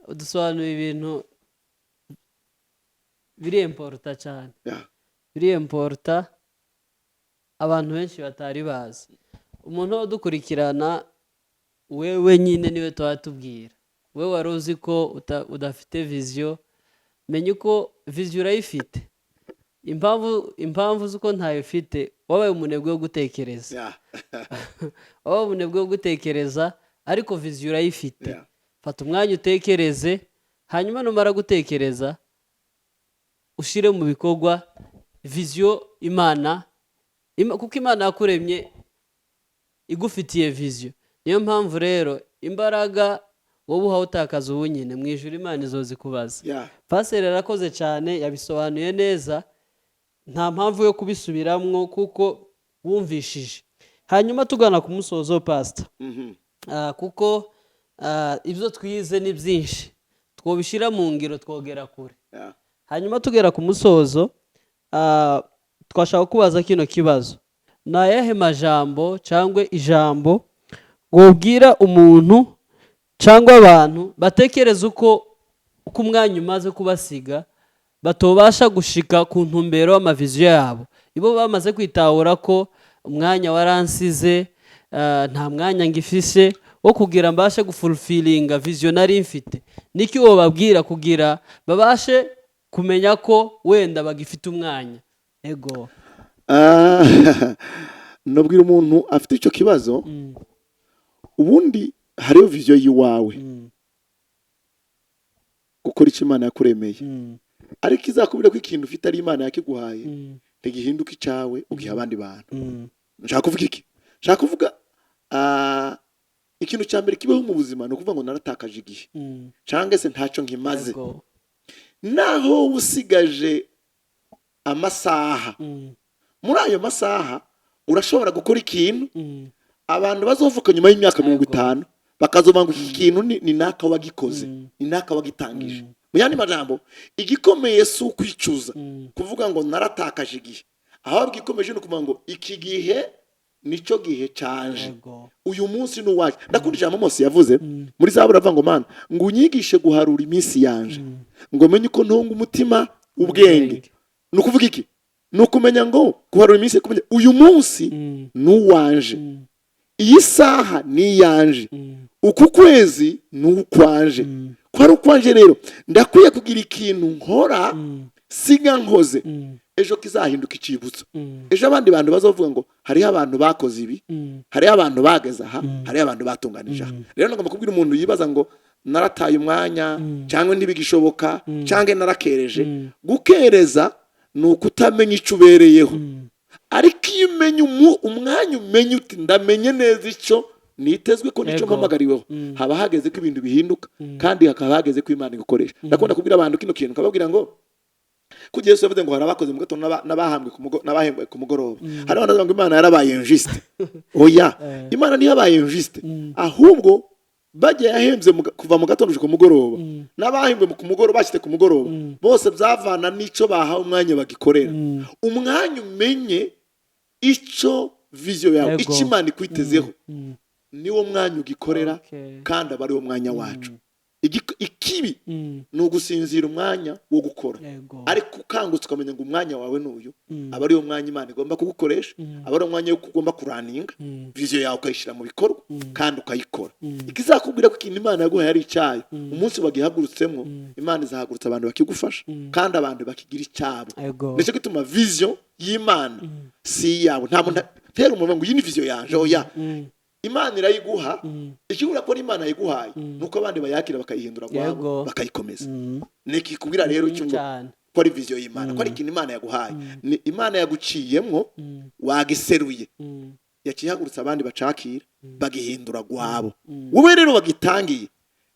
Udusobanuye ibintu biri important cyane. Biri important abantu benshi batari bazi. Umuntu udukurikirana wewe nyine niwe twatubwira. Wewe wari uzi ko udafite vision, menye ko vision urayifite. Impamvu zuko ntayifite wabaye umunebwe wo gutekereza. Wabaye umunebwe wo gutekereza ariko vision urayifite. Fata umwanya utekereze, hanyuma numara gutekereza ushire mu bikorwa vision Imana kuko Imana yakuremye igufitiye vision. Niyo mpamvu rero imbaraga wowe uha utakaza ubu nyine mu ijuru Imana izozikubaza. Pastor arakoze cyane yabisobanuye neza, nta mpamvu yo kubisubiramwo kuko wumvishije. Hanyuma tugana ku musozo Pastor. Kuko ibyo twize ni byinshi twobishira mu ngiro twogera kure. Hanyuma tugera ku musozo twashaka kubaza kino kibazo. Na yahe majambo cyangwa ijambo wobwira umuntu cyangwa abantu batekereza uko umwanya umaze kubasiga batobasha gushika ku ntumbero y'amaviziyo yabo. Ibo bamaze kwitahura ko umwanya waransize nta mwanya ngifise wo kugira mbashe gufulfillinga vision nari mfite. Niki wo babwira kugira babashe kumenya ko wenda bagifite umwanya? Ego. Nobwira umuntu afite icyo kibazo ubundi hariyo vision yiwawe gukora icyo Imana yakuremeye ariko izakubwira ko ikintu ufite ari Imana yakiguhaye ntigihinduka icyawe ugiha abandi bantu. Nshaka kuvuga iki? Nshaka kuvuga ikintu cya mbere kibaho mu buzima no kuvuga ngo naratakaje igihe cyangwa se ntacyo nkimaze. Naho usigaje amasaha muri ayo masaha urashobora gukora ikintu abantu bazovuka nyuma y'imyaka 50 bakazomanga iki kintu ni naka wagikoze ni naka wagitangije. Mu yandi majambo igikomeye si ukwicuza kuvuga ngo naratakaje igihe, ahubwo ikomeje no kuvuga ngo iki gihe nico gihe canje uyu munsi n'uwaje. Ndakunda ijambo Mose yavuze muri Zaburi avuga ngo Mana ngo unyigishe guharura iminsi yanje ngo menye uko ntonga umutima ubwenge. Nukuvuga iki? Nukumenya ngo guharura iminsi kumenya uyu munsi n'uwanje, iyi saha ni yanje, uku kwezi n'ukwanje. Kwari ukwanje rero ndakwiye kugira ikintu nkora siga nkoze ejo kizahinduka icibutso. Ejo abandi bantu bazovuga ngo hariho abantu bakoze ibi, hariho abantu bageza aha, hariho abantu batunganije aha. Rero ngomba kubwira umuntu yibaza ngo narataye umwanya cyangwa ndibigishoboka cyangwa narakereje. Gukereza ni ukutamenya icyo ubereyeho, ariko iyo umenya umwanya umenya uti ndamenye neza icyo nitezwe ko nicyo mpamagariweho, haba hageze ko ibintu bihinduka kandi hakaba hageze ko Imana igukoresha. Ndakunda kubwira abantu kino kintu kababwira ngo kugiye Yesu yavuze ngo harabakoze mu gatondo n'abahembwe ku mugoroba. Hari abantu bavuga ngo Imana yarabaye injuste. Oya, Imana ntiyabaye injuste, ahubwo bagiye yahembye kuva mu gatondo ku mugoroba n'abahembwe ku mugoroba bashyite ku mugoroba bose byavana n'ico bahawe umwanya bagikorera. Umwanya umenye icyo vision yawe icyo Imana ikwitezeho niwo mwanya ugikorera kandi aba ari wo mwanya wacu. ikibi ni ugusinzira umwanya wo gukora, ariko ukangutse ukamenya ngo umwanya wawe n'uyu, aba ari wo mwanya Imana igomba kugukoresha, aba ari umwanya wo ugomba kuraninga vision yawe ukayishyira mu bikorwa kandi ukayikora. Ikizakubwira ko ikintu Imana yaguhaye ari icyayo, umunsi wagihagurutsemo Imana izahagurutsa abantu bakigufasha kandi abantu bakigira icyabo. Nicyo gituma vision y'Imana si yawe. Nta muntu tera umuntu ngo iyi ni vision yanje, oya. Imana irayiguha, ikibura ko Imana yiguhaye nuko abandi bayakira bakayihindura gwabo bakayikomeza. Nikikubwira rero cyungo ko ari vision y'Imana, ko ari ikintu Imana yaguhaye, ni Imana yaguciyemwo wagiseruye, yakihagurutsa abandi bacakira bagihindura gwabo. Wowe rero wagitangiye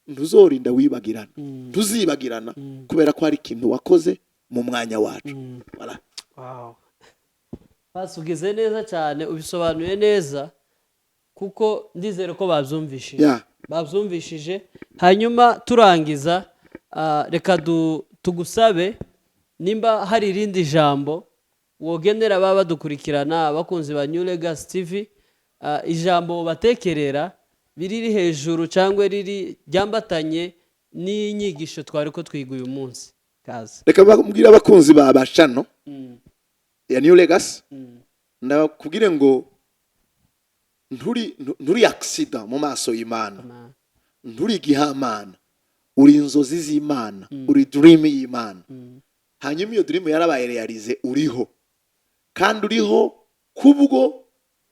ntuzorinda wibagirana, ntuzibagirana kubera ko hari ikintu wakoze mu mwanya wacu. Voilà. Wow. Basugize neza cyane, ubisobanuye neza, kuko ndizere ko babyumvishije. Babyumvishije. Hanyuma turangiza, reka tugusabe nimba hari irindi jambo wogenera baba badukurikirana abakunzi ba New Legacy TV, ijambo batekerera biriri hejuru cyangwa riri ryambatanye n'inyigisho twari ko twiga uyu munsi. Kaza. Reka bambwira abakunzi ba bashano ya New Legacy, ndakubwire ngo nturi accident mu maso y'Imana, nturi gihamana, uri inzozi z'Imana, uri dream y'Imana. Hanyuma iyo dream yarabaye realize, uriho kandi uriho kubwo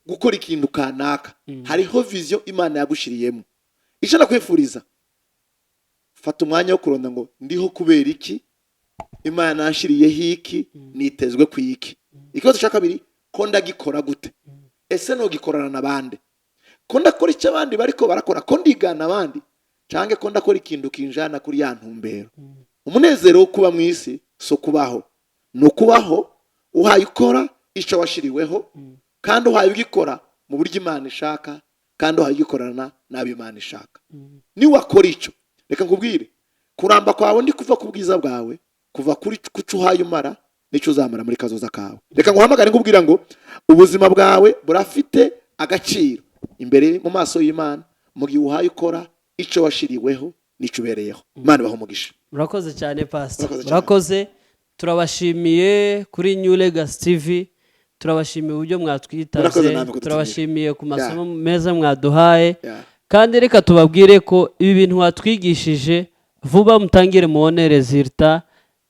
gukora ikintu kanaka. Hariho vision Imana yagushiriyemo. Icyo nakwifuriza, fata umwanya wo kuronda ngo ndiho kubera iki, Imana yanshiriyeho iki, nitezwe ku iki. Ikibazo cya kabiri, ko ndagikora gute? Ese no gikorana nabande? Ko ndakora icyo abandi bariko barakora, ko ndigana abandi, canke ko ndakora ikintu kinjana kuri ya ntumbero. Umunezero wo kuba mu isi so kubaho, no kubaho uhaye ukora icyo washiriweho, kandi uhaye ugikora mu buryo Imana ishaka, kandi uhaye ugikorana n'abo Imana ishaka. Ni wakora icyo, reka nkubwire, kuramba kwawe ndi kuva ku bwiza bwawe, kuva kuri kuco uhaye umara nicyo uzamara muri kazoza kawe. Reka nguhamagare ngubwira ngo ubuzima bwawe burafite agaciro imbere mu maso y'Imana, mu gihe uhaye ukora icyo washiriweho n'icyo ubereyeho. Imana ibahe umugisha. Murakoze cyane Pastor. Murakoze. Turabashimiye kuri New Legacy TV, turabashimiye uburyo mwatwitaze, turabashimiye ku masomo meza mwaduhaye, kandi reka tubabwire ko ibi bintu watwigishije vuba mutangire muone resulta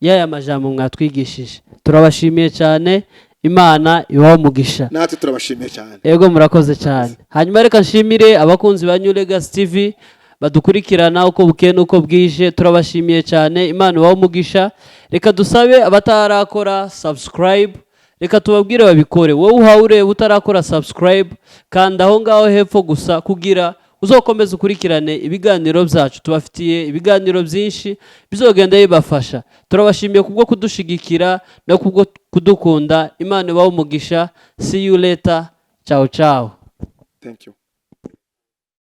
y'aya majambo mwatwigishije. Turabashimiye cyane, Imana ibahe umugisha. Natwe turabashimiye cyane. Yego murakoze cyane. Hanyuma reka nshimire abakunzi ba New Legacy TV badukurikirana uko bukeye nuko bwije, turabashimiye cyane, Imana ibahe umugisha. Reka dusabe abatarakora subscribe, reka tubabwire babikore. Wowe uhaure utarakora subscribe, kandi aho ngaho hepfo gusa kugira uzokomeza ukurikirane ibiganiro byacu. Tubafitiye ibiganiro byinshi bizogenda bibafasha. Turabashimiye kubwo kudushigikira no kubwo kudukunda. Imana ibahe umugisha. See you later. Ciao ciao. Thank you.